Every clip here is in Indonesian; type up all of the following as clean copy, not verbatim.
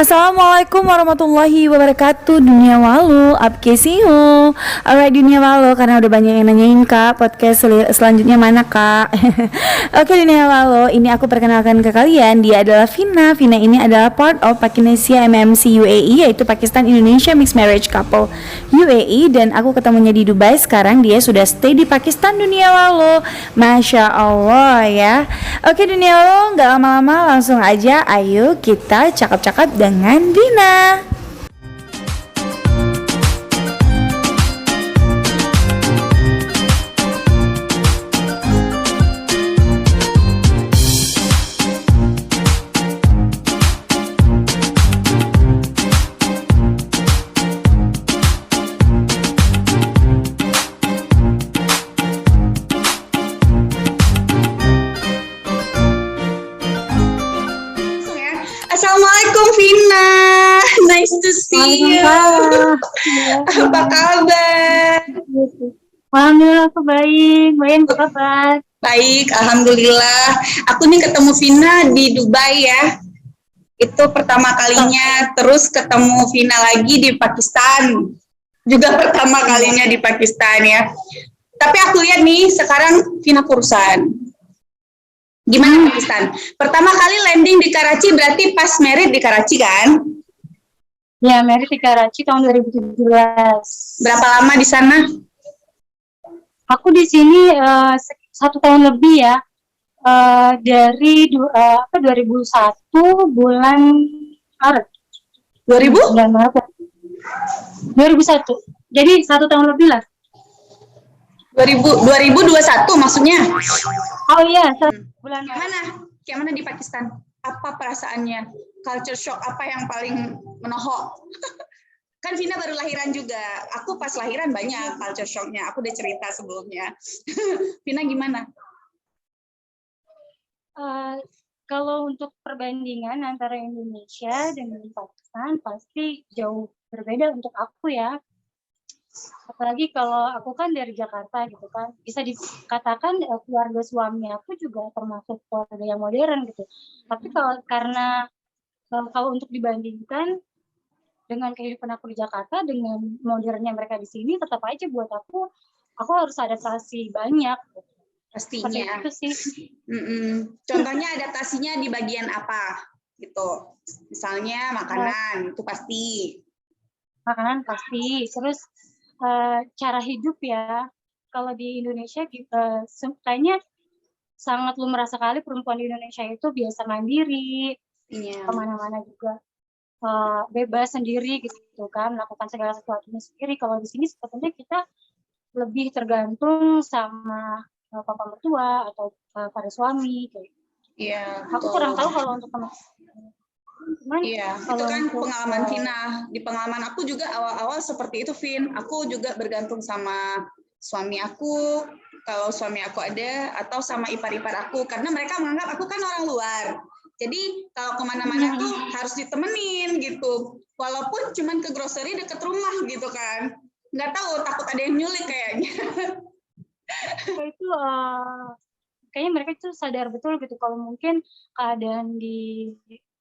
Assalamualaikum warahmatullahi wabarakatuh. Dunia Walu, कैसी हो? Alright Dunia Walu, karena udah banyak yang nanyain Kak, podcast selanjutnya mana Kak? Oke Dunia Walu, ini aku perkenalkan ke kalian. Dia adalah Vina. Vina ini adalah part of Pakinesia MMC UAE, yaitu Pakistan Indonesia Mixed Marriage Couple UAE. Dan aku ketemunya di Dubai. Sekarang dia sudah stay di Pakistan. Dunia Walu, Masya Allah ya. Oke Dunia Walu, gak lama-lama langsung aja. Ayo kita cakap-cakap dengan Vina. Assalamualaikum Vina, nice to see you. Apa kabar? Alhamdulillah aku baik. Baik, apa kabar? Baik, alhamdulillah. Aku nih ketemu Vina di Dubai ya. Itu pertama kalinya, terus ketemu Vina lagi di Pakistan. Juga pertama kalinya di Pakistan ya. Tapi aku lihat nih sekarang Vina kurusan. Gimana Pakistan? Pertama kali landing di Karachi berarti pas married di Karachi kan? Ya, married di Karachi tahun 2017. Berapa lama di sana? Aku di sini 1 tahun lebih ya. Dari 2001 bulan Maret. 2000? Bulan Maret. 2001. Jadi 1 tahun lebih lah. 2021 maksudnya? Oh iya, bulan Kayak mana di Pakistan? Apa perasaannya? Culture shock apa yang paling menohok? Kan Vina baru lahiran juga. Aku pas lahiran banyak culture shocknya. Aku udah cerita sebelumnya. Vina gimana? Kalau untuk perbandingan antara Indonesia dengan Pakistan pasti jauh berbeda untuk aku ya. Apalagi kalau aku kan dari Jakarta gitu kan, bisa dikatakan keluarga suami aku juga termasuk keluarga yang modern gitu. Tapi kalau untuk dibandingkan dengan kehidupan aku di Jakarta dengan modernnya mereka di sini, tetap aja buat aku harus adaptasi banyak. Pastinya. Seperti itu sih. Contohnya adaptasinya di bagian apa gitu? Misalnya makanan, itu pasti. Makanan pasti. Terus cara hidup ya, kalau di Indonesia kayaknya sangat lumrah sekali perempuan di Indonesia itu biasa mandiri, kemana-mana juga bebas sendiri gitu kan, melakukan segala sesuatunya sendiri. Kalau di sini sepertinya kita lebih tergantung sama papa mertua atau pada suami kayak. Iya. Aku kurang tahu kalau untuk teman-teman. Iya, itu kan pengalaman Vina. Di pengalaman aku juga awal-awal seperti itu, Vin. Aku juga bergantung sama suami aku, kalau suami aku ada, atau sama ipar-ipar aku, karena mereka menganggap aku kan orang luar. Jadi kalau kemana-mana tuh harus ditemenin gitu. Walaupun cuman ke grocery deket rumah gitu kan. Nggak tahu, takut ada yang nyulik kayaknya. Itu kayaknya mereka tuh sadar betul gitu kalau mungkin keadaan di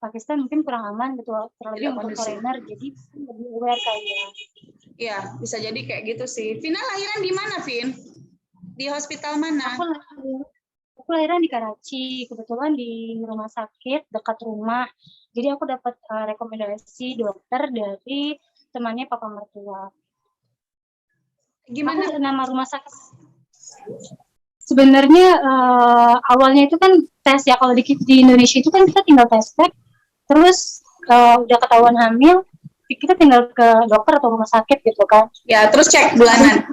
Pakistan mungkin kurang aman gitu, terlebih untuk foreigner, jadi lebih aware kayaknya. Iya, bisa jadi kayak gitu sih. Vina lahiran di mana, Vin? Di hospital mana? Aku lahiran di Karachi, kebetulan di rumah sakit dekat rumah. Jadi aku dapat rekomendasi dokter dari temannya papa mertua. Gimana nama rumah sakit? Sebenarnya awalnya itu kan tes ya, kalau di Indonesia itu kan kita tinggal tes pack, terus udah ketahuan hamil, kita tinggal ke dokter atau rumah sakit gitu kan. Ya, terus cek bulanan.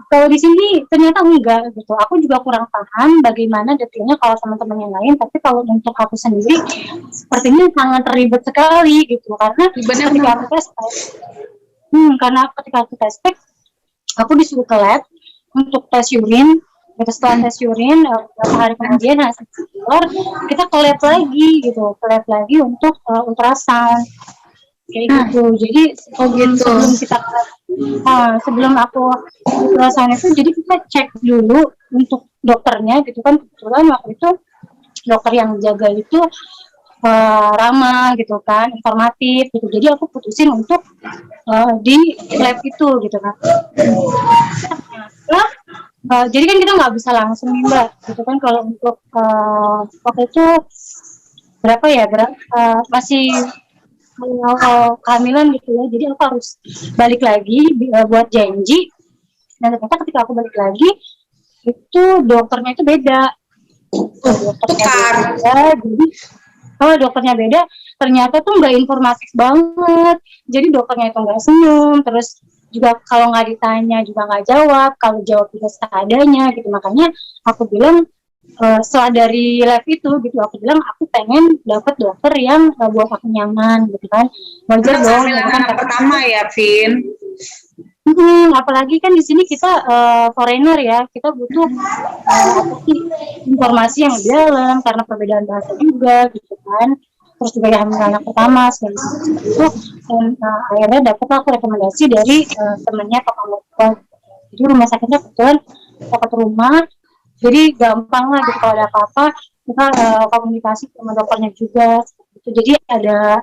Kalau di sini ternyata enggak gitu. Aku juga kurang paham bagaimana detailnya kalau teman-teman yang lain, tapi kalau untuk aku sendiri sepertinya sangat ribet sekali gitu, karena ketika aku tes pack, aku disuruh ke lab untuk tes urin. Setelah tes urin, beberapa hari kemudian hasil keluar, kita ke lab lagi untuk ultrasound kayak gitu. Jadi sebelum aku ultrasound itu, jadi kita cek dulu untuk dokternya gitu kan. Kebetulan waktu itu dokter yang jaga itu ramah gitu kan, informatif gitu. Jadi aku putusin untuk di lab itu gitu kan. Jadi kan kita nggak bisa langsung nih Mbak, gitu kan. Kalau untuk waktu itu berapa ya, masih awal kehamilan gitu ya. Jadi aku harus balik lagi buat janji. Dan ternyata ketika aku balik lagi, itu dokternya itu beda. Tukar. Jadi kalau dokternya beda, ternyata tuh nggak informatif banget. Jadi dokternya itu nggak senyum, terus juga kalau nggak ditanya juga nggak jawab, kalau jawab juga seadanya gitu. Makanya aku bilang setelah dari lab itu gitu, aku bilang aku pengen dapat dokter yang buat aku nyaman gitu kan. Wajar dong. Kehamilan anak pertama ya, Vin. Apalagi kan di sini kita foreigner ya, kita butuh informasi yang lebih dalam karena perbedaan bahasa juga gitu kan. Terus juga hamil anak pertama segala seperti itu. Dan akhirnya dapat aku rekomendasi dari temannya papa mertua. Jadi rumah sakitnya kebetulan dekat rumah, jadi gampang lah gitu kalau ada apa-apa kita komunikasi sama dokternya juga. Gitu. Jadi ada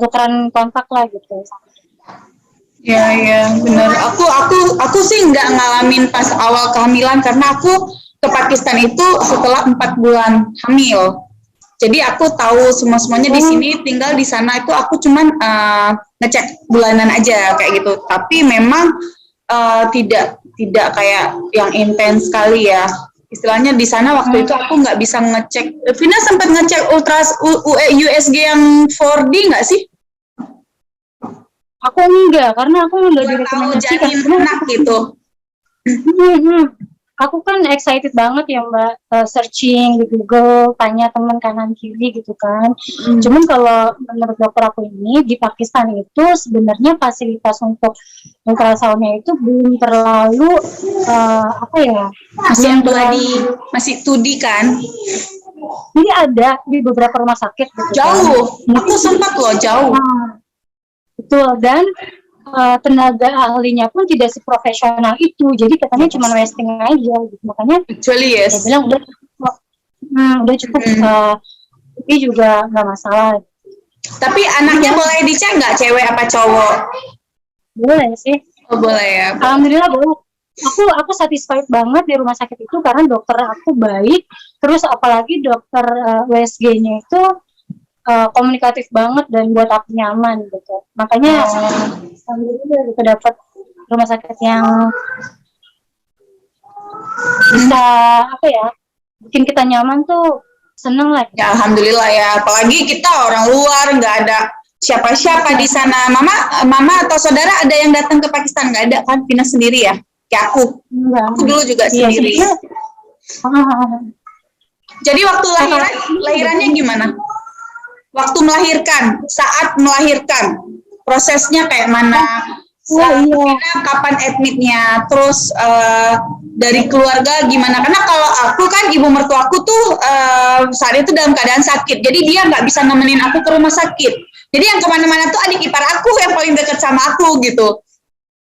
tukeran kontak lah gitu. Ya, benar. Aku sih nggak ngalamin pas awal kehamilan karena aku ke Pakistan itu setelah 4 bulan hamil. Jadi aku tahu semuanya di sini, tinggal di sana itu aku cuman ngecek bulanan aja kayak gitu. Tapi memang tidak kayak yang intens sekali ya. Istilahnya di sana waktu itu aku nggak bisa ngecek. Vina sempat ngecek USG yang 4D nggak sih? Aku enggak, karena aku udah direkomendasikan. Anak gitu. Aku kan excited banget ya Mbak, searching di Google, tanya teman kanan kiri gitu kan. Cuman kalau menurut dokter aku ini di Pakistan itu sebenarnya fasilitas untuk ultrasoundnya itu belum terlalu apa ya? Masih yang masih 2D kan? Jadi ada di beberapa rumah sakit gitu. Jauh. Kan? Aku sempat loh jauh. Betul, dan tenaga ahlinya pun tidak seprofesional itu, jadi katanya cuma wasting aja gitu. Makanya actually yes, saya bilang udah cukup, ini juga nggak masalah. Tapi anaknya boleh dicek nggak, cewek apa cowok? Boleh sih. Oh, boleh ya. Alhamdulillah boleh. Aku satisfied banget di rumah sakit itu karena dokter aku baik, terus apalagi dokter WSG-nya itu komunikatif banget dan buat aku nyaman gitu. Makanya alhamdulillah kita dapat rumah sakit yang bisa apa ya, bikin kita nyaman tuh, seneng lah. Ya alhamdulillah ya. Apalagi kita orang luar, nggak ada siapa-siapa di sana. Mama atau saudara ada yang datang ke Pakistan? Nggak ada kan? Vina sendiri ya? Kayak aku. Enggak. Aku dulu juga sendiri. Jadi waktu lahirannya gimana? Waktu melahirkan, saat melahirkan, prosesnya kayak mana? Kapan admitnya? Terus dari keluarga gimana? Karena kalau aku kan ibu mertuaku tuh saat itu dalam keadaan sakit, jadi dia nggak bisa nemenin aku ke rumah sakit. Jadi yang kemana-mana tuh adik ipar aku yang paling dekat sama aku gitu.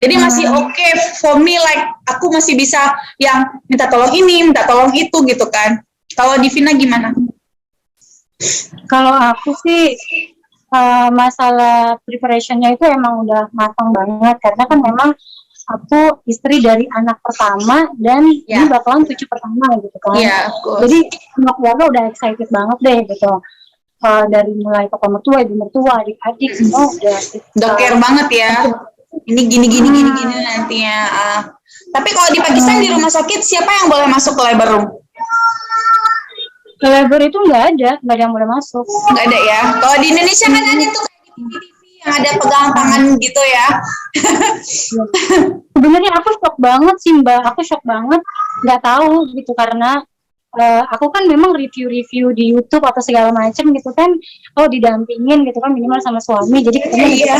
Jadi masih oke for me, like aku masih bisa yang minta tolong ini, minta tolong itu gitu kan. Kalau di Vina gimana? Kalau aku sih masalah preparationnya itu emang udah matang banget, karena kan memang aku istri dari anak pertama dan ini bakalan cucu pertama gitu kan. Jadi semua keluarga udah excited banget deh gitu. Dari mulai papa mertua, ibu mertua, adik-adik semua udah care banget ya. Ini gini nantinya. Tapi kalau di Pakistan di rumah sakit siapa yang boleh masuk ke labor room? Ke labor itu nggak ada yang boleh masuk. Nggak ada ya. Kalau di Indonesia kan ada tuh yang ada pegang tangan gitu ya. Sebenarnya aku shock banget sih Mbak. Aku shock banget, nggak tahu gitu karena aku kan memang review di YouTube atau segala macam gitu kan. Didampingin gitu kan minimal sama suami. Jadi ketemu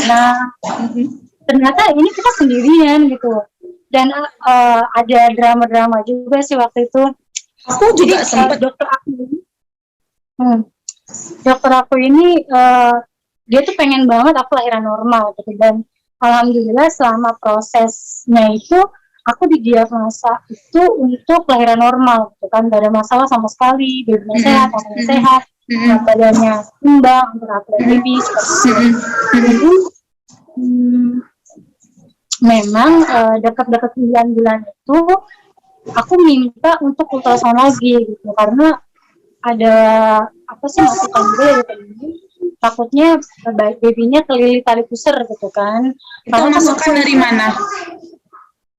ternyata ini kita sendirian gitu. Dan ada drama-drama juga sih waktu itu. Aku juga sempat dokter aku ini dia tuh pengen banget aku lahiran normal gitu, dan alhamdulillah selama prosesnya itu aku didiagnosa itu untuk lahiran normal gitu kan, gak ada masalah sama sekali, babynya sehat, anaknya sehat. berat badannya seimbang, berat baby seperti itu. Jadi memang dekat-dekat 9 bulan itu aku minta untuk ultrasound lagi gitu, karena ada apa sih masukan juga dari tadi, takutnya babynya kelilit tali pusar gitu kan. Itu Karena masukan dari mana?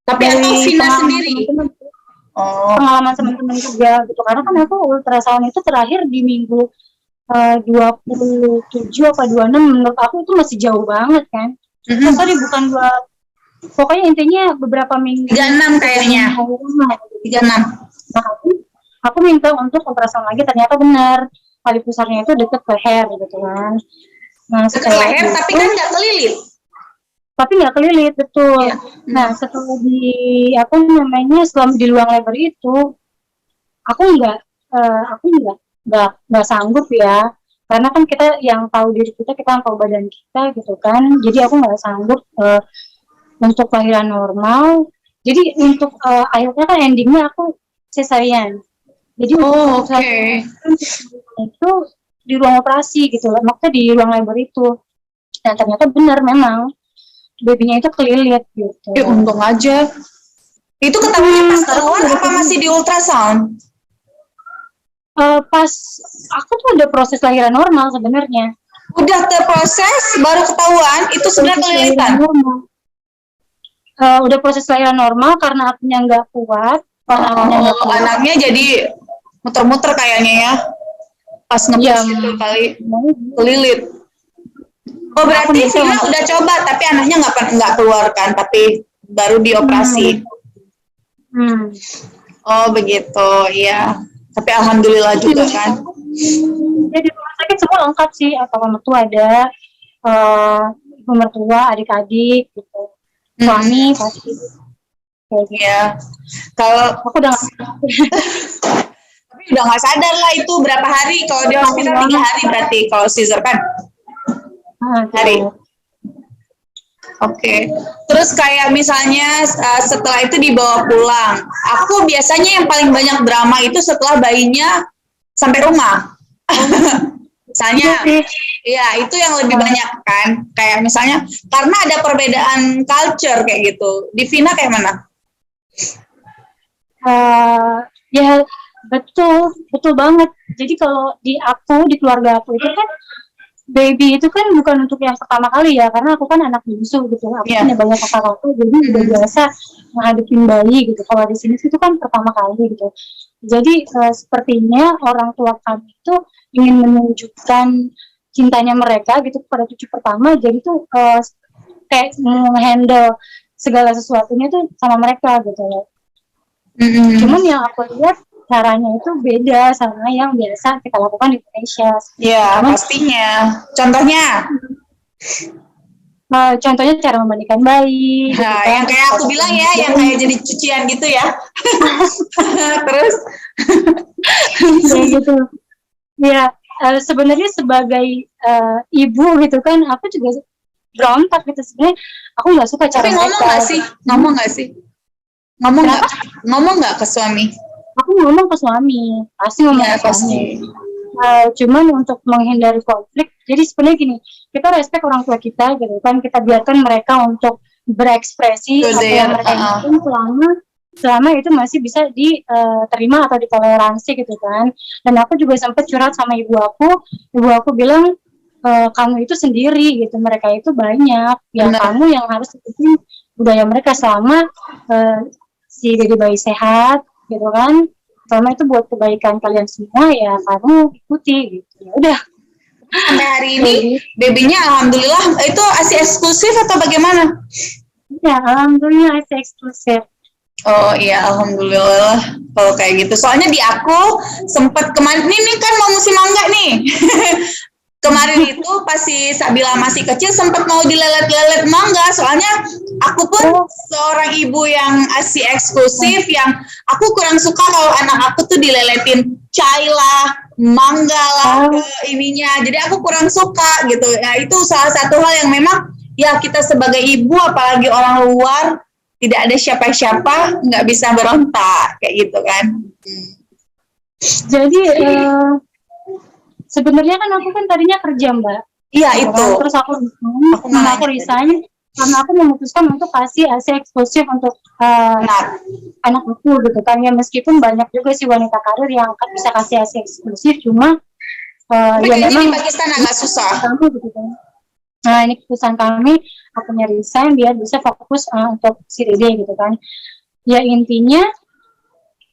Tapi dari atau Vina sendiri? teman-teman, Oh, pengalaman teman-teman juga gitu, karena kan aku ultrasound itu terakhir di minggu 27 apa 26, menurut aku itu masih jauh banget kan. Sorry, bukan pokoknya intinya beberapa minggu 36 kayaknya. 36. Nah, aku minta untuk ultrasound lagi, ternyata benar tali pusarnya itu deket leher gitu kan. Nah, Dekat setelah leher, itu, tapi kan nggak kelilit. tapi nggak kelilit, betul. Iya. Nah, setelah selama di ruang labor itu, aku nggak sanggup ya, karena kan kita yang tahu diri kita yang tahu badan kita gitu kan. Jadi aku nggak sanggup untuk lahiran normal. Jadi untuk akhirnya kan endingnya aku cesarean. Jadi Oke. itu di ruang operasi gitu, maksudnya di ruang labor itu. Dan ternyata benar memang babynya itu kelilit gitu. Untung aja. Itu ketahuan pas keluar apa masih di ultrasound? Pas aku tuh udah proses lahiran normal sebenarnya. Udah terproses baru ketahuan itu sebenarnya kelilitan. Udah proses lahiran normal karena akunya nggak kuat. Anaknya jadi muter-muter kayaknya ya. Pas ngepres itu kali kelilit. Oh berarti Vina udah coba tapi anaknya nggak keluarkan, tapi baru dioperasi. Oh begitu, ya. Tapi alhamdulillah juga kan. Ya di rumah sakit semua lengkap sih, apa mertua ada, ibu mertua, adik-adik gitu, suami pasti. Ya. Kalau aku udah tapi udah nggak sadar lah itu berapa hari. Kalau di hospital 3 hari berarti kalau Caesar kan. Hari. Oke. Terus kayak misalnya setelah itu dibawa pulang. Aku biasanya yang paling banyak drama itu setelah bayinya sampai rumah. Misalnya, ya itu yang lebih banyak kan. Kayak misalnya karena ada perbedaan culture kayak gitu. Di Vina kayak mana? Ya betul banget. Jadi kalau di keluarga aku itu kan baby itu kan bukan untuk yang pertama kali ya, karena aku kan anak bungsu gitu, aku punya banyak kakak-kakak, jadi udah biasa menghadapin bayi gitu. Kalau di sini itu kan pertama kali gitu, jadi sepertinya orang tua kami itu ingin menunjukkan cintanya mereka gitu kepada cucu pertama, jadi tuh kayak menghandle segala sesuatunya tuh sama mereka gitu loh. Cuman yang aku lihat caranya itu beda sama yang biasa kita lakukan di Indonesia. Ya, pastinya. Contohnya? Contohnya cara memandikan bayi. Nah, gitu, yang kayak aku bilang ya, yang kayak jadi cucian gitu ya. Terus? Ya gitu. Ya, sebenarnya sebagai ibu gitu kan, aku juga berontak gitu sebenarnya. Aku nggak suka cara mereka. Tapi ngomong nggak sih? Ngomong nggak ke suami? Aku ngomong ke suami, pasti ngomong ke suami. Cuman untuk menghindari konflik, jadi sebenarnya gini, kita respect orang tua kita gitu kan, kita biarkan mereka untuk berekspresi apa yang mereka inginkan selama itu masih bisa diterima atau ditoleransi gitu kan. Dan aku juga sempat curhat sama ibu aku bilang, kamu itu sendiri gitu, mereka itu banyak, ya kamu yang harus ikutin budaya mereka selama si bayi sehat gitu kan, selama itu buat kebaikan kalian semua, ya kamu ikuti gitu. Ya udah. Sampai hari ini babynya alhamdulillah itu ASI eksklusif atau bagaimana? Ya alhamdulillah ASI eksklusif. Oh iya alhamdulillah kalau kayak gitu. Soalnya di aku sempat kemarin ini kan mau musim mangga nih. Kemarin itu pas si Sabila masih kecil sempat mau dilelet-lelet mangga, soalnya aku pun seorang ibu yang ASI eksklusif, yang aku kurang suka kalau anak aku tuh dileletin chai lah, mangga lah, ininya, jadi aku kurang suka gitu. Nah itu salah satu hal yang memang ya kita sebagai ibu, apalagi orang luar, tidak ada siapa-siapa, nggak bisa berontak kayak gitu kan. Jadi sebenarnya kan aku kan tadinya kerja Mbak. Iya Gitu itu. kan. Terus aku Aku malah resign karena aku memutuskan untuk kasih ASI eksklusif untuk benar. anak aku gitu kan ya, meskipun banyak juga sih wanita karir yang bisa kasih ASI eksklusif, cuma Tapi ya kayaknya di memang Pakistan agak susah. kamu gitu kan. Nah ini keputusan kami, aku resign biar bisa fokus untuk si Dede gitu kan. Ya intinya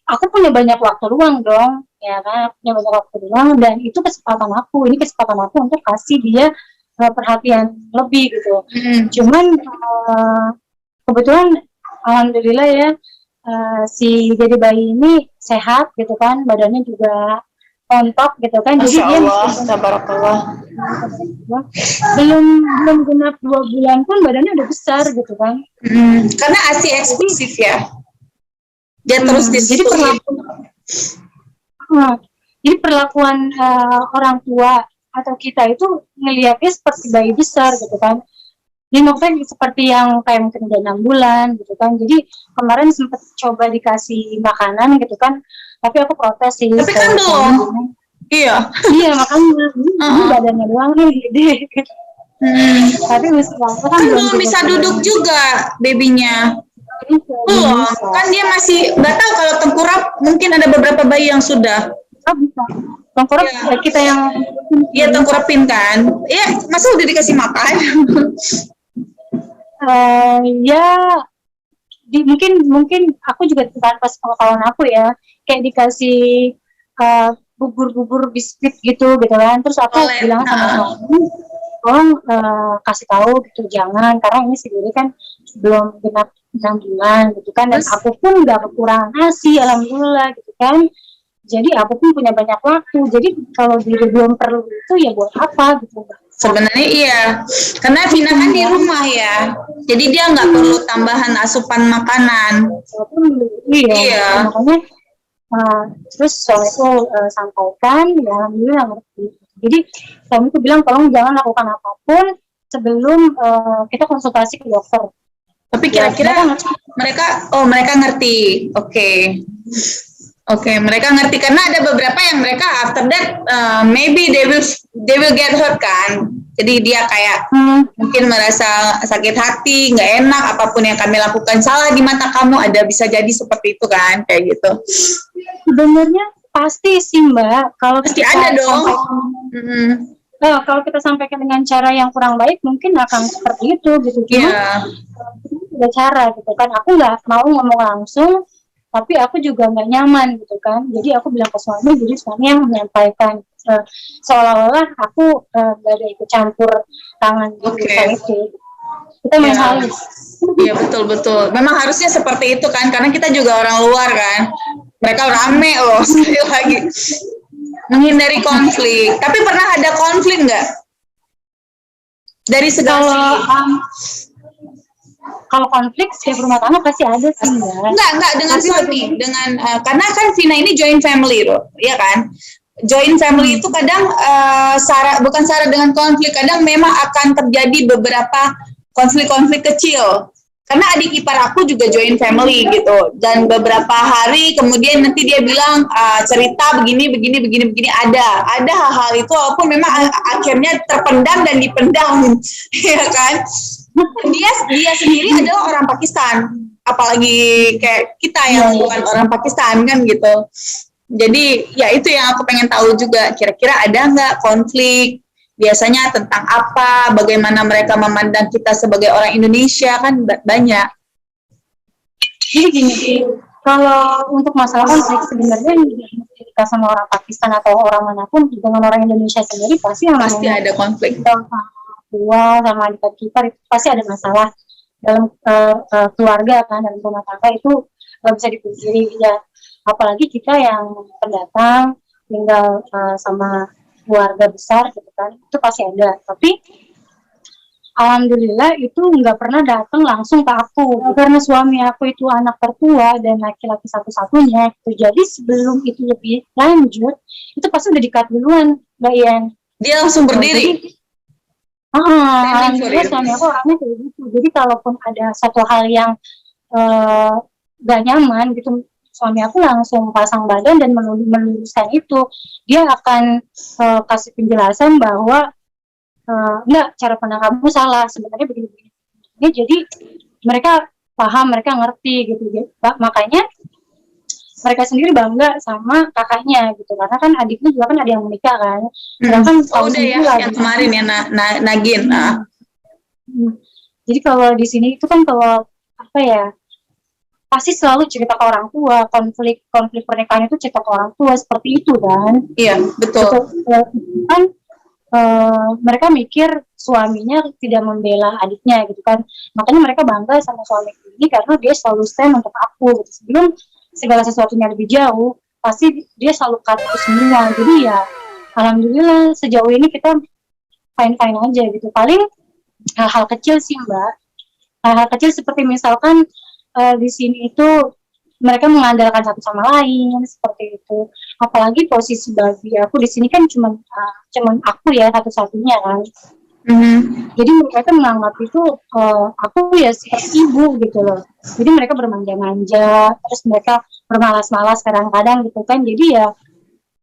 aku punya banyak waktu luang dong, ya kan, aku punya banyak waktu luang dan itu kesempatan aku, ini kesempatan aku untuk kasih dia perhatian lebih gitu. Cuman kebetulan alhamdulillah ya si Dede bayi ini sehat gitu kan, badannya juga kontak gitu kan. Jadi Masya dia Allah, tabarakallah. belum genap 2 bulan pun badannya udah besar gitu kan. Karena ASI eksklusif ya. Dia terus jadi disusuin. Jadi perlakuan orang tua atau kita itu ngelihatnya seperti bayi besar gitu kan. Ini maksudnya seperti yang kayak mungkin udah 6 bulan gitu kan. Jadi kemarin sempat coba dikasih makanan gitu kan, tapi aku protes sih. Tapi kan belum. Iya. Iya makanya ini badannya doang nih gede. Tapi usia aku kan belum bisa duduk juga babynya. Belum, kan dia masih nggak tahu kalau tengkurap. Mungkin ada beberapa bayi yang sudah. Bisa. Tengkurap kita yang Iya tengkurapin kan. Ya masa udah dikasih makan. Ya mungkin aku juga tanpa pengetahuan aku ya, kayak dikasih bubur biskuit gitu kan. Terus aku bilang sama suami, tolong kasih tahu gitu, jangan, karena ini sendiri kan belum genap 6 bulan gitu kan, dan aku pun nggak kekurangan nasi alhamdulillah gitu kan. Jadi aku pun punya banyak waktu, jadi kalau diri belum perlu itu ya buat apa gitu. Sebenarnya iya, karena Vina kan di rumah ya, jadi dia nggak perlu tambahan asupan makanan. Iya. Makanya terus suamiku sampaikan, ya alhamdulillah ngerti. Jadi suamiku bilang tolong jangan lakukan apapun sebelum kita konsultasi ke dokter. Tapi kira-kira mereka ngerti, Oke, mereka ngerti karena ada beberapa yang mereka after that maybe they will get hurt kan. Jadi dia kayak mungkin merasa sakit hati, nggak enak, apapun yang kami lakukan salah di mata kamu, ada bisa jadi seperti itu kan, kayak gitu. Sebenarnya pasti sih Mbak, kalau pasti ada dong. Kalau kita sampaikan dengan cara yang kurang baik mungkin akan seperti itu gitu. Cuma ada cara gitu kan. Aku nggak mau ngomong langsung, tapi aku juga nggak nyaman gitu kan. Jadi aku bilang ke suami, jadi suami yang menyampaikan seolah-olah aku nggak ada ikut campur tangan gitu. Kita memang halus. Iya betul. Memang harusnya seperti itu kan, karena kita juga orang luar kan. Mereka rame loh, sekali lagi menghindari konflik. Tapi pernah ada konflik nggak dari segala segi? Kalau konflik setiap rumah tangga pasti ada sih Mbak. Enggak dengan suami, dengan karena kan Vina ini joint family loh, ya kan? Joint family itu kadang bukan syarat dengan konflik, kadang memang akan terjadi beberapa konflik-konflik kecil. Karena adik ipar aku juga joint family gitu, dan beberapa hari kemudian nanti dia bilang cerita begini ada hal-hal itu walaupun memang akhirnya terpendam dan dipendam, ya kan? Dia sendiri adalah orang Pakistan, apalagi kayak kita yang bukan orang Pakistan kan gitu. Jadi ya itu yang aku pengen tahu juga, kira-kira ada nggak konflik, biasanya tentang apa, bagaimana mereka memandang kita sebagai orang Indonesia, kan banyak. Jadi gini, kalau untuk masalah konflik sebenarnya kita sama orang Pakistan atau orang manapun dengan orang Indonesia sendiri pasti ada konflik. Tua sama adik ipar itu pasti ada masalah dalam keluarga kan, dalam rumah tangga itu nggak bisa dipungkiri ya. Apalagi kita yang pendatang tinggal sama keluarga besar gitu kan, itu pasti ada. Tapi alhamdulillah itu nggak pernah datang langsung ke aku, karena suami aku itu anak tertua dan laki-laki satu-satunya gitu. Jadi sebelum itu lebih lanjut itu pasti udah di-cut duluan Mbak Ian. Dia langsung berdiri. Alhamdulillah suami aku orangnya kayak gitu. Jadi kalaupun ada satu hal yang gak nyaman gitu, suami aku langsung pasang badan dan meluruskan itu. Dia akan kasih penjelasan bahwa enggak, cara pandang kamu salah, sebenarnya begini-begini. Jadi mereka paham, mereka ngerti gitu. Makanya mereka sendiri bangga sama kakaknya gitu, karena kan adiknya juga kan ada yang menikah kan. Sedangkan udah ya yang kemarin ya Nagin. Jadi kalau di sini itu kan kalau apa ya, pasti selalu cerita ke orang tua, konflik pernikahan itu cerita ke orang tua seperti itu kan. Iya, betul. Kan mereka mikir suaminya tidak membela adiknya gitu kan. Makanya mereka bangga sama suami ini karena dia selalu stand untuk aku gitu. Sebelum segala sesuatunya lebih jauh, pasti dia selalu cut itu semua. Jadi ya alhamdulillah sejauh ini kita fine-fine aja gitu. Paling hal-hal kecil sih Mbak. Hal-hal kecil seperti misalkan di sini itu mereka mengandalkan satu sama lain seperti itu. Apalagi posisi bagi aku di sini kan cuman aku ya satu-satunya kan. Jadi mereka menganggap itu aku ya seperti ibu gitu loh. Jadi mereka bermanja-manja, terus mereka bermalas-malas kadang-kadang gitu kan. Jadi ya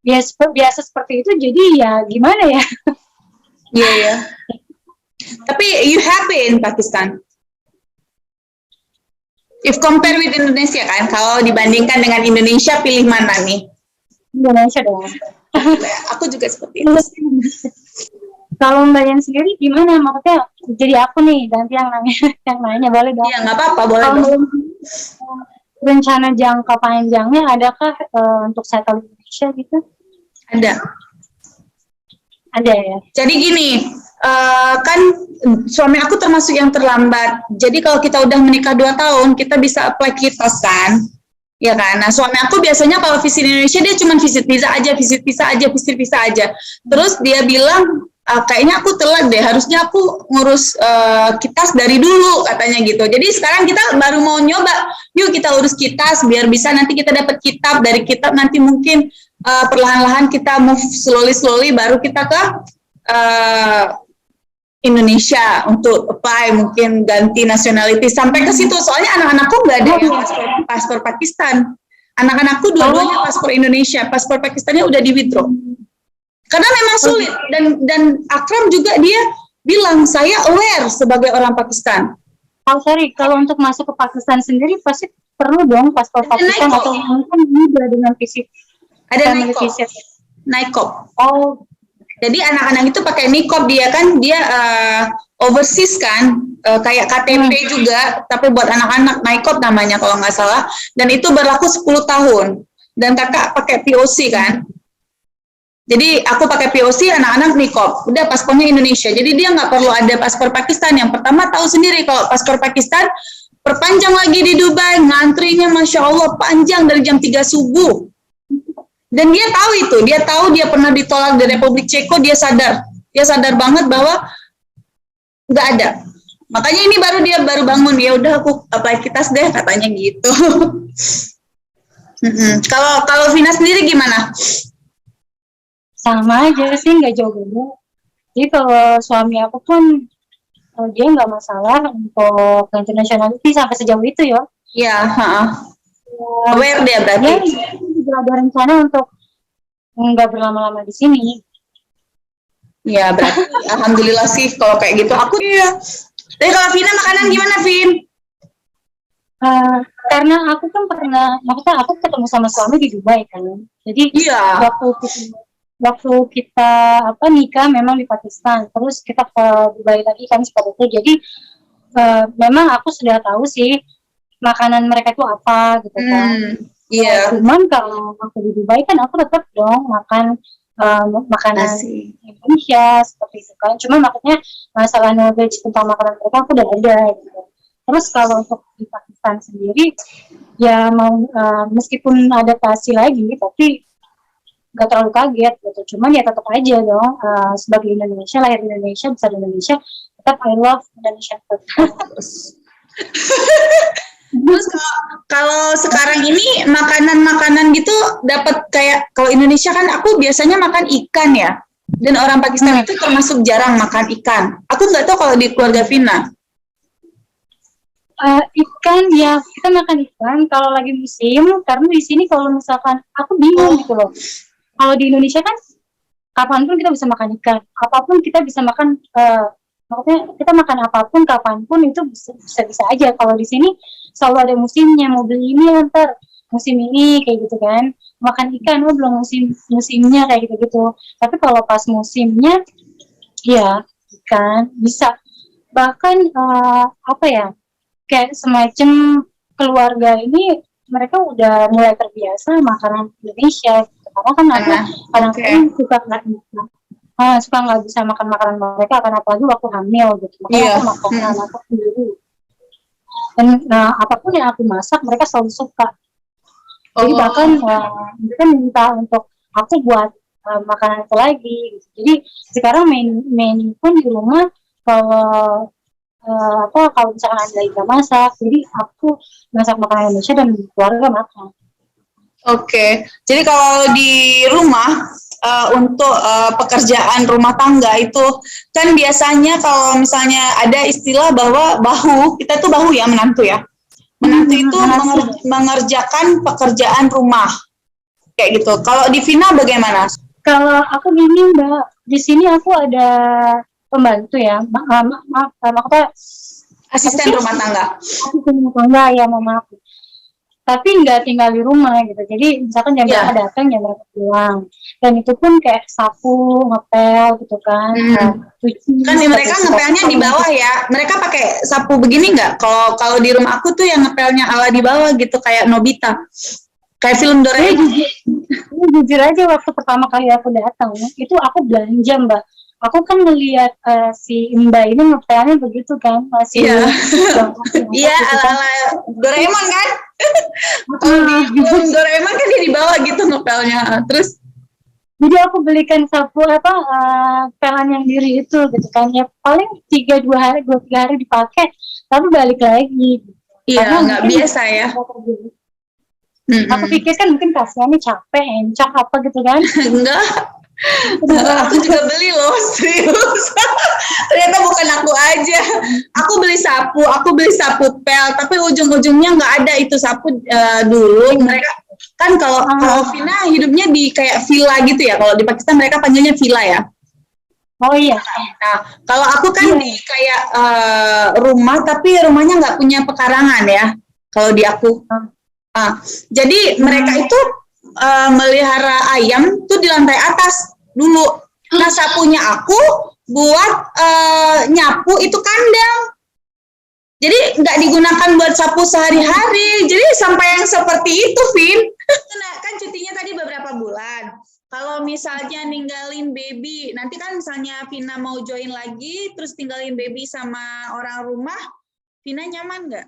biasa seperti itu. Jadi ya gimana ya? Iya ya. Tapi you happy in Pakistan? If compare with Indonesia kan, kalau dibandingkan dengan Indonesia, pilih mana nih? Indonesia dong. Aku juga seperti itu. Kalau Mbak Yan sendiri gimana? Maksudnya jadi aku nih ganti yang nanya boleh dong? Iya nggak apa-apa, boleh dong. Rencana jangka panjangnya adakah untuk settle Indonesia gitu? Ada ya. Jadi gini, kan suami aku termasuk yang terlambat. Jadi kalau kita udah menikah 2 tahun, kita bisa apply KITAS kan? Ya kan? Nah suami aku biasanya kalau visit Indonesia dia cuma visit visa aja. Terus dia bilang, kayaknya aku telat deh, harusnya aku ngurus KITAS dari dulu katanya gitu. Jadi sekarang kita baru mau nyoba, yuk kita urus KITAS biar bisa nanti kita dapat kitab, dari kitab nanti mungkin perlahan-lahan kita move slowly baru kita ke Indonesia untuk apply, mungkin ganti nationality sampai ke situ. Soalnya anak-anakku nggak ada yang paspor Pakistan. Anak-anakku dua-duanya paspor Indonesia, paspor Pakistannya udah di withdraw. Karena memang sulit dan Akram juga dia bilang saya aware sebagai orang Pakistan. Kalau untuk masuk ke Pakistan sendiri pasti perlu dong paspor Pakistan atau mungkin juga dengan visit. Ada NICOP. Oh. Jadi anak-anak itu pakai NICOP, dia overseas kan, kayak KTP juga, tapi buat anak-anak NICOP namanya kalau nggak salah, dan itu berlaku 10 tahun. Dan kakak pakai POC kan. Jadi aku pakai POC, anak-anak NICOP, udah paspornya Indonesia. Jadi dia nggak perlu ada paspor Pakistan. Yang pertama tahu sendiri kalau paspor Pakistan perpanjang lagi di Dubai, ngantrinya Masya Allah panjang dari jam 3 subuh. Dan dia tahu itu, dia pernah ditolak di Republik Ceko, dia sadar banget bahwa nggak ada. Makanya ini dia baru bangun, ya udah aku apply KITAS deh katanya gitu. Kalau Vina sendiri gimana? Sama aja sih, nggak jauh beda. Jadi kalau suami aku pun dia nggak masalah untuk internationality sampai sejauh itu ya. Iya, aware dia berarti. Ya, juga ada rencana untuk nggak berlama-lama di sini. Ya berarti alhamdulillah sih kalau kayak gitu. Aku ya. Tapi kalau Vina makanan gimana, Vin? Karena aku kan maksudnya aku ketemu sama suami di Dubai kan. Jadi waktu kita nikah memang di Pakistan, terus kita ke Dubai lagi kan seperti itu. Jadi memang aku sudah tahu sih makanan mereka itu apa gitu kan. Iya. Cuman kalau waktu di Dubai kan aku tetap dong makan makanan Indonesia seperti itu kan. Cuma maksudnya masalah knowledge tentang makanan mereka aku udah ada gitu. Terus kalau untuk di Pakistan sendiri ya mau meskipun adaptasi lagi tapi nggak terlalu kaget gitu. Cuman ya tetap aja dong sebagai Indonesia, lahir di Indonesia, besar di Indonesia, tetap I love Indonesian food. Terus kalau sekarang ini makanan gitu dapat kayak kalau Indonesia kan aku biasanya makan ikan ya, dan orang Pakistan itu termasuk jarang makan ikan. Aku nggak tahu kalau di keluarga Vina. Ikan ya, kita makan ikan kalau lagi musim, karena di sini kalau misalkan aku bingung gitu loh. Kalau di Indonesia kan kapanpun kita bisa makan ikan, apapun kita bisa makan, maksudnya kita makan apapun kapanpun itu bisa aja. Kalau di sini selalu ada musimnya, mau beli ini ntar musim ini kayak gitu kan, makan ikan belum musimnya kayak gitu. Tapi kalau pas musimnya ya ikan bisa, bahkan apa ya, kayak semacam keluarga ini mereka udah mulai terbiasa makanan Indonesia gitu. Karena kan aku kadang-kadang suka nggak bisa makan makanan mereka, karena apalagi waktu hamil gitu, makanya aku makan anakku sendiri. Dan apapun yang aku masak mereka selalu suka. Jadi bahkan mereka minta untuk aku buat makanan itu lagi gitu. Jadi sekarang menu pun di rumah, kalau kalau misalkan ada lagi gak masak, jadi aku masak makanan Indonesia dan keluarga makan. Oke, jadi kalau di rumah untuk pekerjaan rumah tangga itu kan biasanya kalau misalnya ada istilah bahwa kita tuh bahu ya, menantu ya. Menantu itu mengerjakan pekerjaan rumah kayak gitu. Kalau di Vina bagaimana? Kalau aku gini Mbak, di sini aku ada pembantu ya, maksudnya asisten rumah tangga. Asisten rumah tangga ya, mama aku. Tapi nggak tinggal di rumah gitu. Jadi misalkan jam berapa datang, jam berapa pulang. Dan itu pun kayak sapu, ngepel gitu kan. Cuci. Kan mereka ngepelnya di bawah ya. Mereka pakai sapu begini nggak? Kalau di rumah aku tuh yang ngepelnya ala di bawah gitu, kayak Nobita. Kayak film Doraemon. Jujur aja, waktu pertama kali aku datang, itu aku belanja Mbak. Aku kan ngelihat si Mbak ini ngepelnya begitu kan, masih iya ala Doraemon kan. Di film Doraemon kan dia di bawah gitu ngepelnya. Terus jadi aku belikan sapu pelan yang diri itu gitu kan, ya paling 2-3 hari dipakai, tapi balik lagi. Iya, nggak biasa ya. Aku pikir kan mungkin kasihan nih, capek, encak apa gitu kan. Enggak. Aku juga beli loh, serius. Ternyata bukan aku aja. Aku beli sapu pel, tapi ujung-ujungnya nggak ada itu sapu dulu. Mereka kan kalau Vina hidupnya di kayak villa gitu ya. Kalau di Pakistan mereka panggilnya villa ya. Oh iya. Nah, kalau aku kan di kayak rumah, tapi rumahnya nggak punya pekarangan ya. Kalau di aku. Jadi mereka itu melihara ayam tuh di lantai atas dulu. Nah, sapunya aku buat nyapu itu kandang. Jadi nggak digunakan buat sapu sehari-hari. Jadi sampai yang seperti itu, Vin. Kan cutinya tadi beberapa bulan. Kalau misalnya ninggalin baby, nanti kan misalnya Vina mau join lagi, terus tinggalin baby sama orang rumah, Vina nyaman nggak?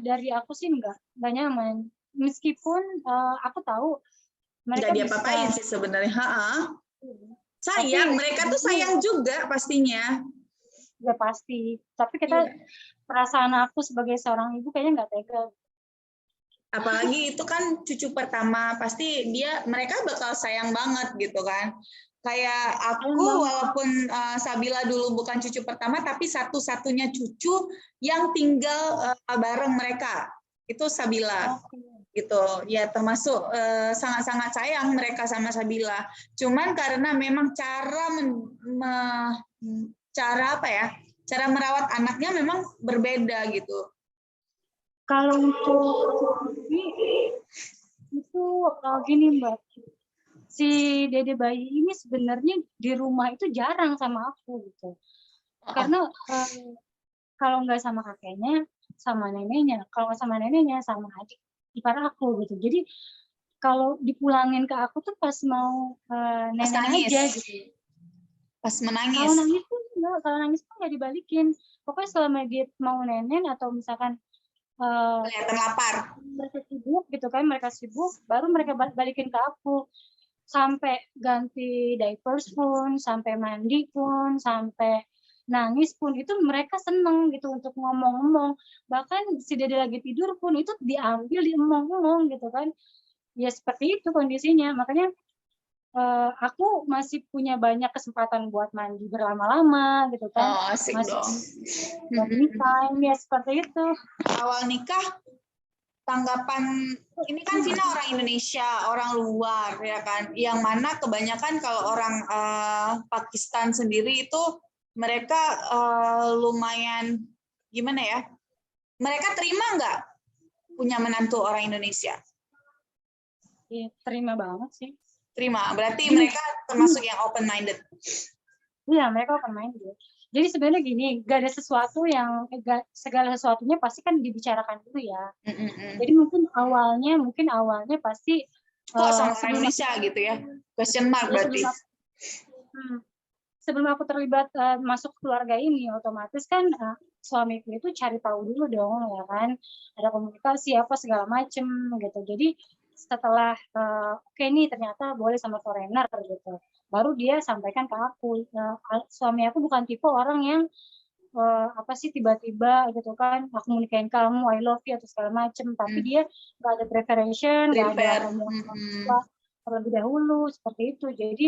Dari aku sih nggak nyaman. Meskipun aku tahu mereka nggak diapa-apain sih sebenarnya. Sayang, mereka tuh sayang juga pastinya. Ya pasti. Tapi perasaan aku sebagai seorang ibu kayaknya nggak tega. Apalagi itu kan cucu pertama, pasti mereka bakal sayang banget gitu kan. Kayak aku walaupun Sabila dulu bukan cucu pertama, tapi satu-satunya cucu yang tinggal bareng mereka itu Sabila. Gitu ya, termasuk sangat-sangat sayang mereka sama Sabila. Cuman karena memang cara merawat anaknya memang berbeda gitu. Kalau untuk itu gini Mbak, si dede bayi ini sebenarnya di rumah itu jarang sama aku gitu. Karena kalau nggak sama kakeknya, sama neneknya. Kalau nggak sama neneknya, sama adik ipar aku gitu. Jadi kalau dipulangin ke aku tuh pas mau nenek aja gitu. Pas menangis. Kalau nangis pun nggak dibalikin. Pokoknya selama dia mau nenek atau misalkan kelihatan lapar, mereka sibuk, baru mereka balikin ke aku. Sampai ganti diapers pun, sampai mandi pun, sampai nangis pun, itu mereka seneng gitu untuk ngomong-ngomong. Bahkan si dede lagi tidur pun itu diambil, diemong-emong gitu kan. Ya seperti itu kondisinya. Makanya aku masih punya banyak kesempatan buat mandi berlama-lama gitu kan. Oh, asik Masih dong. me time ya seperti itu. Awal nikah, tanggapan ini kan Vina orang Indonesia, orang luar ya kan. Yang mana kebanyakan kalau orang Pakistan sendiri itu mereka lumayan gimana ya? Mereka terima nggak punya menantu orang Indonesia? Ya, terima banget sih. Terima. Berarti mereka termasuk yang open minded. Iya, mereka open minded. Jadi sebenarnya gini, gak ada sesuatu yang segala sesuatunya pasti kan dibicarakan dulu ya. Jadi mungkin awalnya pasti kok sama orang Indonesia gitu ya? Question mark berarti. Sebelum aku terlibat masuk keluarga ini, otomatis kan suamiku itu cari tahu dulu dong ya kan, ada komunikasi apa segala macem gitu. Jadi setelah oke nih ternyata boleh sama foreigner gitu, baru dia sampaikan ke aku. Suami aku bukan tipe orang yang apa sih tiba-tiba gitu kan aku mau nikahin kamu, I love you atau segala macem, tapi dia nggak ada preparation, nggak ada ngomong terlebih dahulu seperti itu. Jadi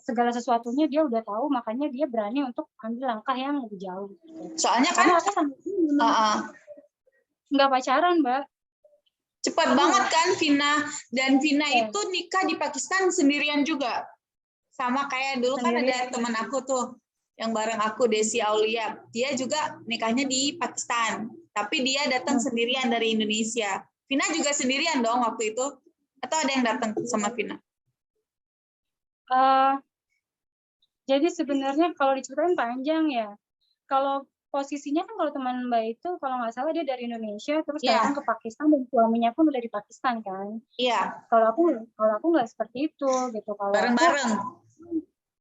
segala sesuatunya dia udah tahu, makanya dia berani untuk ambil langkah yang lebih jauh. Soalnya kan karena aku sama nggak pacaran, Mbak. Cepat banget kan Vina, dan Vina itu nikah di Pakistan sendirian juga. Sama kayak dulu kan ada teman aku tuh yang bareng aku, Desi Aulia. Dia juga nikahnya di Pakistan, tapi dia datang sendirian dari Indonesia. Vina juga sendirian dong waktu itu? Atau ada yang datang sama Vina? Jadi sebenarnya kalau diceritain panjang ya. Kalau posisinya kan kalau teman Mbak itu kalau nggak salah dia dari Indonesia terus datang ke Pakistan dan suaminya pun udah di Pakistan kan. Iya. Kalau aku nggak seperti itu gitu. Kalau bareng-bareng.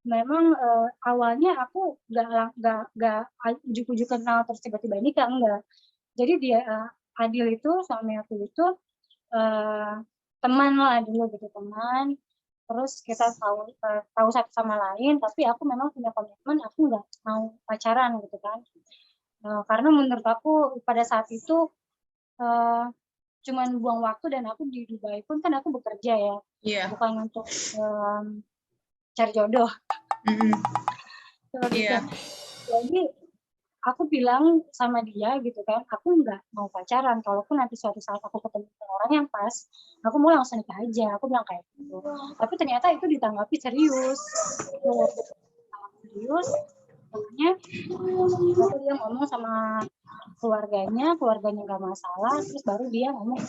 Memang awalnya aku nggak ujuk-ujuk kenal terus tiba-tiba nikah, enggak. Jadi dia Adil itu suami aku itu teman lah dulu gitu, teman. Terus kita tahu satu sama lain, tapi aku memang punya komitmen aku nggak mau pacaran gitu kan. Karena menurut aku pada saat itu cuman buang waktu, dan aku di Dubai pun kan aku bekerja ya, bukan untuk cari jodoh. Gitu. Jadi aku bilang sama dia gitu kan, aku nggak mau pacaran, kalaupun nanti suatu saat aku ketemu orang yang pas, aku mau langsung nikah aja, aku bilang kayak gitu. Tapi ternyata itu ditanggapi serius. Makanya dia ngomong sama keluarganya nggak masalah, terus baru dia ngomong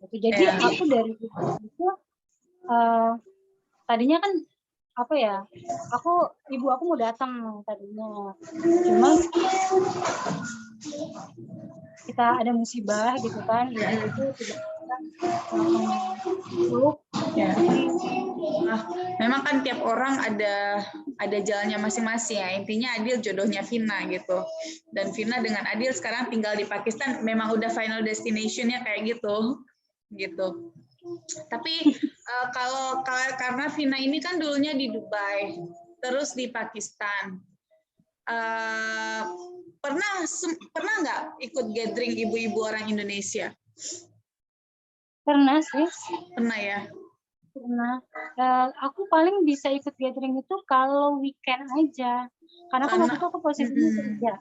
gitu. Jadi aku dari itu tadinya kan apa ya, ibu aku mau datang tadinya, cuman kita ada musibah gitu kan, ibu itu tiba-tiba memang kan tiap orang ada jalannya masing-masing ya. Intinya Adil jodohnya Vina gitu, dan Vina dengan Adil sekarang tinggal di Pakistan, memang udah final destination-nya kayak gitu. Tapi kalau karena Vina ini kan dulunya di Dubai, terus di Pakistan, pernah nggak ikut gathering ibu-ibu orang Indonesia? Pernah sih. Pernah ya? Pernah. Aku paling bisa ikut gathering itu kalau weekend aja, karena kan waktu itu aku posisinya kerja.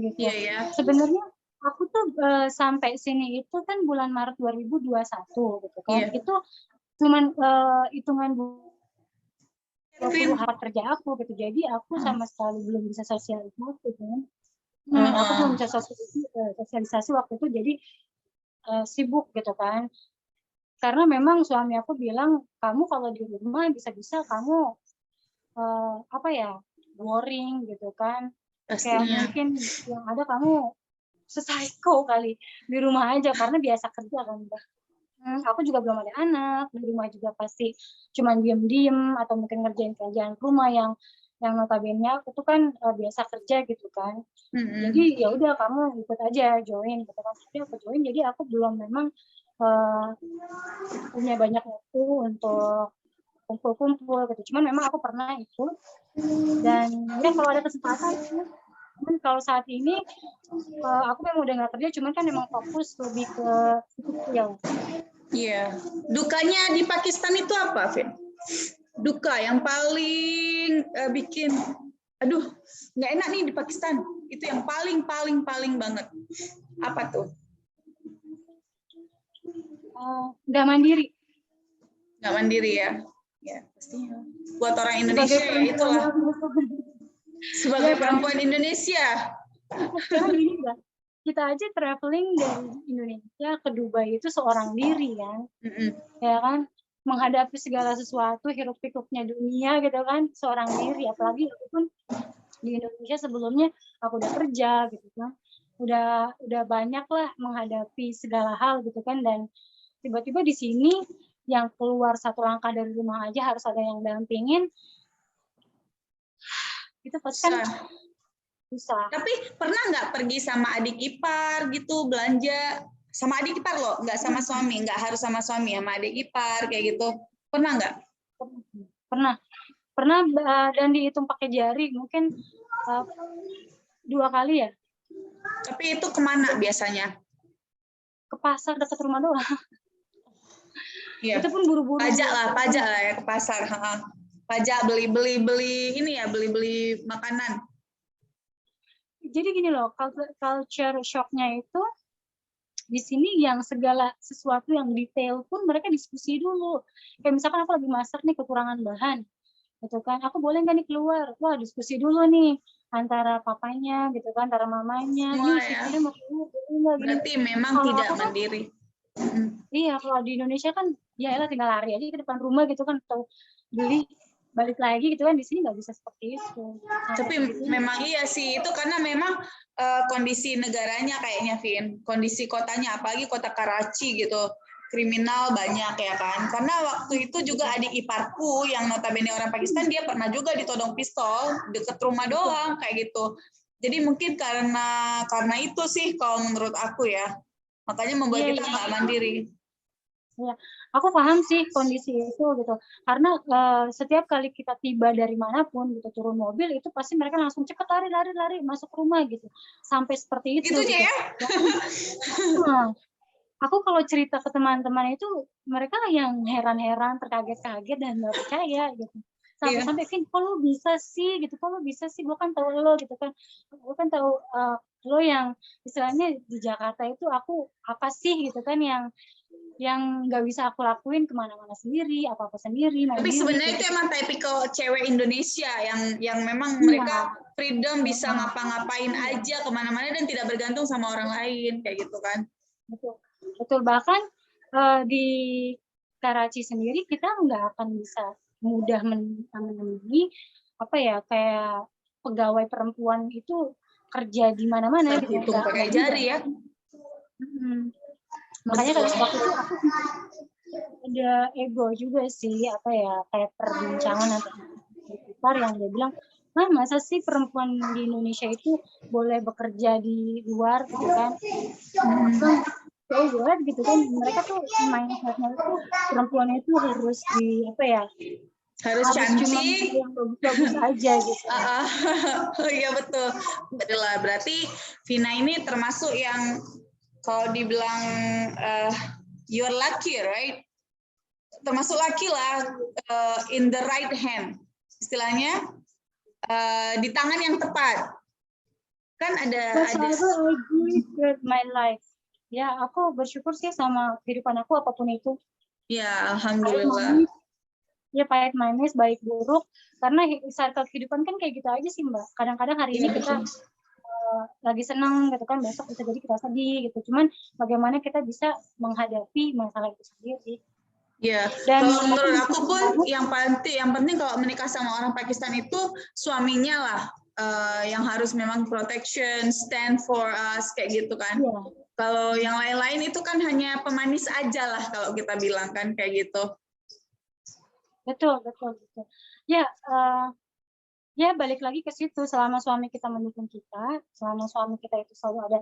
Gitu. Iya ya. Sebenarnya aku tuh sampai sini itu kan bulan Maret 2021 gitu kan. Itu cuman hitungan 20 hari kerja aku gitu. Jadi aku sama sekali belum bisa sosialisasi kan. Aku belum bisa sosialisasi waktu itu, jadi sibuk gitu kan. Karena memang suami aku bilang, kamu kalau di rumah bisa-bisa kamu boring gitu kan. Kayak mungkin yang ada kamu psycho kali di rumah aja karena biasa kerja kan. Aku juga belum ada anak, di rumah juga pasti cuman diem-diem atau mungkin ngerjain kerjaan rumah yang notabene aku tuh kan biasa kerja gitu kan. Jadi ya udah kamu ikut aja join gitu kan. Jadi aku join, jadi aku belum memang punya banyak waktu untuk kumpul-kumpul gitu. Cuman memang aku pernah ikut, dan ya kalau ada kesempatan, cuman kalau saat ini aku memang udah nggak kerja, cuman kan memang fokus lebih ke sosial. Iya. Dukanya di Pakistan itu apa, Vin? Duka yang paling bikin, aduh, nggak enak nih di Pakistan. Itu yang paling banget. Apa tuh? Nggak mandiri. Nggak mandiri ya? Ya, pastinya. Buat orang Sebagai Indonesia ya itulah. Sebagai Ya, perempuan Indonesia. Sekarang gini Mbak, kita aja traveling dari Indonesia ke Dubai itu seorang diri kan, ya kan, menghadapi segala sesuatu hiruk pikuknya dunia gitu kan, seorang diri. Apalagi aku pun di Indonesia sebelumnya aku udah kerja gitu kan, udah banyak lah menghadapi segala hal gitu kan, dan tiba-tiba di sini yang keluar satu langkah dari rumah aja harus ada yang dampingin, itu pasti kan susah. Tapi pernah nggak pergi sama adik ipar gitu belanja sama adik ipar loh, nggak sama suami, nggak harus sama suami, sama adik ipar kayak gitu, pernah nggak? Pernah dan dihitung pakai jari mungkin 2 kali ya. Tapi itu kemana biasanya? Ke pasar dekat rumah doang. Iya. Itu pun buru-buru. Pajak lah ya ke pasar. Pajak beli ini ya, beli makanan. Jadi gini loh, culture shock-nya itu di sini yang segala sesuatu yang detail pun mereka diskusi dulu. Kayak misalkan aku lagi masak nih kekurangan bahan, gitu kan? Aku boleh nggak nih keluar? Wah, diskusi dulu nih antara papanya, gitu kan, antara mamanya. Semua Nih, ya. mau keluar, Berarti memang tidak mandiri. Iya, kalau di Indonesia kan, ya elah tinggal lari aja ke depan rumah gitu kan, atau beli balik lagi gitu kan, di sini nggak bisa seperti itu. Tapi memang iya sih, itu karena memang kondisi negaranya kayaknya, Vin. Kondisi kotanya, apalagi kota Karachi gitu. Kriminal banyak ya kan. Karena waktu itu juga adik iparku yang notabene orang Pakistan, dia pernah juga ditodong pistol deket rumah doang kayak gitu. Jadi mungkin karena itu sih kalau menurut aku ya. Makanya membuat kita nggak mandiri. Ya, aku paham sih kondisi itu gitu. Karena setiap kali kita tiba dari manapun gitu, turun mobil itu pasti mereka langsung cepet lari masuk rumah gitu. Sampai seperti itu. Itunya gitu. Ya. Nah, aku kalau cerita ke teman-teman itu mereka yang heran-heran, terkaget-kaget dan nggak percaya gitu. Sampai Vin, kok lo bisa sih gitu, gue kan tahu lo gitu kan, gue kan tahu lo yang istilahnya di Jakarta itu aku apa sih gitu kan yang nggak bisa aku lakuin kemana-mana sendiri, apa-apa sendiri. Tapi sebenarnya itu emang tipikal cewek Indonesia yang memang mereka freedom bisa ngapa-ngapain aja kemana-mana dan tidak bergantung sama orang lain kayak gitu kan. Betul. Bahkan di Karachi sendiri kita nggak akan bisa mudah menemui apa ya kayak pegawai perempuan itu kerja di mana-mana gitu. Hitung pakai jari ya. Makanya waktu itu aku ada ego juga sih apa ya kayak perbincangan antara sekitar yang dia bilang, masa sih perempuan di Indonesia itu boleh bekerja di luar gitu kan? So what gitu kan, mereka tuh mindsetnya itu perempuan itu harus di apa ya? Harus cantik, yang bagus-bagus aja gitu. Iya betul. Berarti Vina ini termasuk yang kalau dibilang you're lucky, right? Termasuk lucky lah, in the right hand, istilahnya di tangan yang tepat. Kan ada. My life. Ya, aku bersyukur sih sama kehidupan aku apapun itu. Ya, alhamdulillah. Ya pahit manis, baik buruk. Karena circle kehidupan kan kayak gitu aja sih Mbak. Kadang-kadang hari ini kita lagi senang gitu kan, besok bisa jadi kita sedih gitu. Cuman bagaimana kita bisa menghadapi masalah itu sendiri. Ya, kalau menurut aku pun yang penting kalau menikah sama orang Pakistan itu suaminya lah yang harus memang protection, stand for us kayak gitu kan. Ya. Kalau yang lain-lain itu kan hanya pemanis aja lah kalau kita bilang kan kayak gitu. Betul. Ya, ya balik lagi ke situ, selama suami kita mendukung kita, selama suami kita itu selalu ada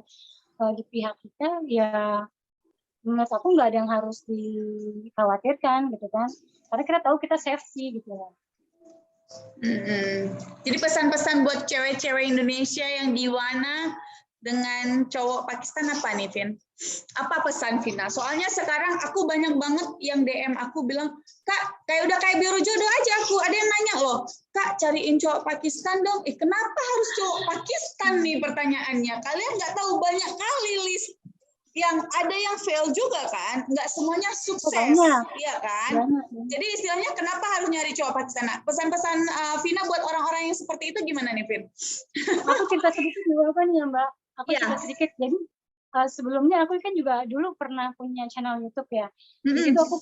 di pihak kita, ya menurut aku nggak ada yang harus dikhawatirkan gitu kan, karena kita tahu kita safety gitu kan. Jadi pesan-pesan buat cewek-cewek Indonesia yang di Wana dengan cowok Pakistan apa nih, Vin? Apa pesan Vina? Soalnya sekarang aku banyak banget yang DM aku bilang, Kak, kayak udah kayak biro jodoh aja aku. Ada yang nanya loh, Kak, cariin cowok Pakistan dong. Kenapa harus cowok Pakistan nih pertanyaannya? Kalian nggak tahu banyak kali list yang ada yang fail juga kan? Nggak semuanya sukses, iya kan? Jadi istilahnya kenapa harus nyari cowok Pakistan? Nah, pesan-pesan Vina buat orang-orang yang seperti itu gimana nih, Vin? Aku cerita sedikit juga apa nih ya, Mbak? Aku cerita sedikit. Jadi sebelumnya aku kan juga dulu pernah punya channel YouTube ya. Di situ aku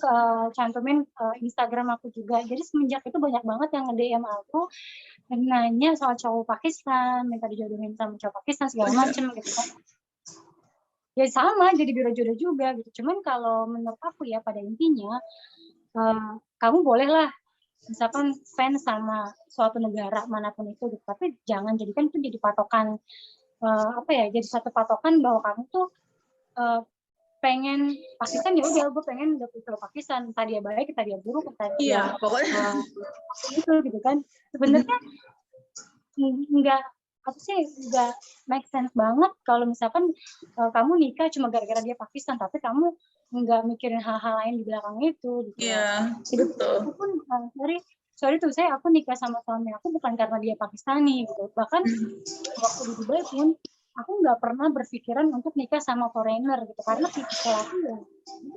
cantumin Instagram aku juga. Jadi semenjak itu banyak banget yang nge-DM aku nanya soal cowok Pakistan, minta dijodohin sama cowok Pakistan segala macem gitu kan. Ya sama, jadi biro jodoh juga gitu. Cuman kalau menurut aku ya pada intinya kamu bolehlah misalkan fans sama suatu negara manapun itu gitu. Tapi jangan jadikan itu jadi patokan jadi satu patokan bahwa kamu tuh pengen Pakistan, ya udah gue pengen dapet cowok Pakistan, entah dia baik, entah dia buruk, entah dia itu gitu kan. Sebenarnya enggak make sense banget kalau misalkan kamu nikah cuma gara-gara dia Pakistan, tapi kamu nggak mikirin hal-hal lain di belakang itu. Gitu. Iya, betul. Aku pun sorry tuh aku nikah sama suami aku bukan karena dia Pakistani gitu. Bahkan waktu di Dubai pun aku nggak pernah berpikiran untuk nikah sama foreigner gitu, karena tipikal aku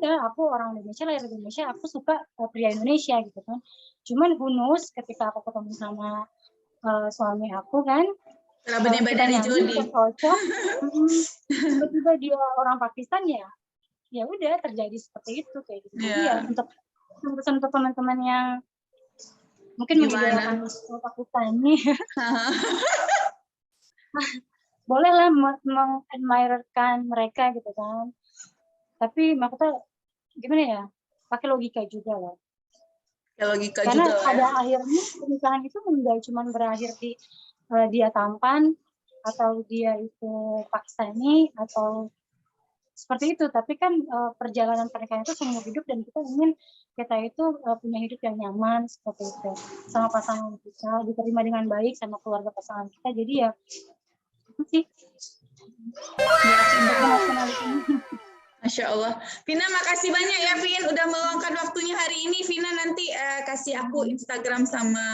ya aku orang Indonesia, lahir di Indonesia, aku suka pria Indonesia gitu kan. Cuman who knows ketika aku ketemu sama suami aku kan, benih-benih Jody. Cocok, tiba-tiba dia orang Pakistan ya udah terjadi seperti itu kayak gitu. Jadi ya untuk teman-teman yang mungkin mengidolakan Pakistan ini, bolehlah mengadmirekan mereka gitu kan. Tapi maksudnya gimana ya? Pakai logika juga lah. Karena pada akhirnya pernikahan itu nggak cuma berakhir di dia tampan atau dia itu Pakistani atau seperti itu, tapi kan perjalanan pernikahan itu seumur hidup dan kita ingin kita itu punya hidup yang nyaman seperti itu sama pasangan kita, diterima dengan baik sama keluarga pasangan kita. Jadi ya itu sih. Masya Allah. Vina, makasih banyak ya, Vin, udah meluangkan waktunya hari ini. Vina nanti kasih aku Instagram sama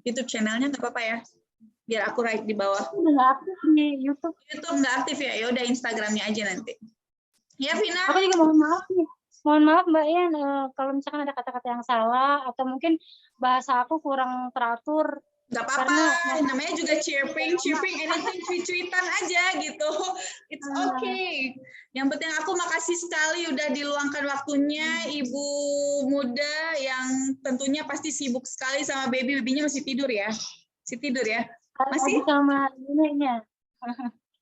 YouTube channelnya, nggak apa-apa ya? Biar aku write di bawah. Nggak aktif di YouTube. YouTube nggak aktif ya? Ya udah Instagramnya aja nanti. Ya, Vina. Aku juga mohon maaf nih. Mohon maaf Mbak Ian, kalau misalkan ada kata-kata yang salah atau mungkin bahasa aku kurang teratur. Gak apa-apa, namanya juga chirping, anything tweet-tweetan aja gitu. It's okay. Yang penting aku makasih sekali udah diluangkan waktunya, Ibu muda yang tentunya pasti sibuk sekali sama baby-babynya masih tidur ya? Masih tidur ya? Masih? Sama neneknya.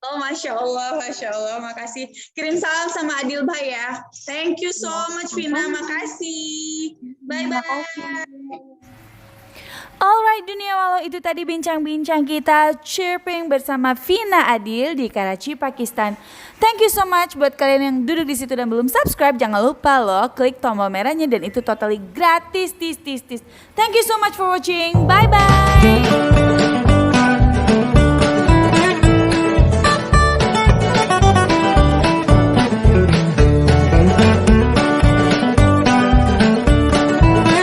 Oh, Masya Allah, makasih. Kirim salam sama Adil Bhai ya. Thank you so much, Vina, makasih. Bye-bye. Alright Dunia Walau, itu tadi bincang-bincang kita chirping bersama Vina Adil di Karachi, Pakistan. Thank you so much buat kalian yang duduk di situ dan belum subscribe, jangan lupa loh klik tombol merahnya dan itu totally gratis. Thank you so much for watching. Bye bye.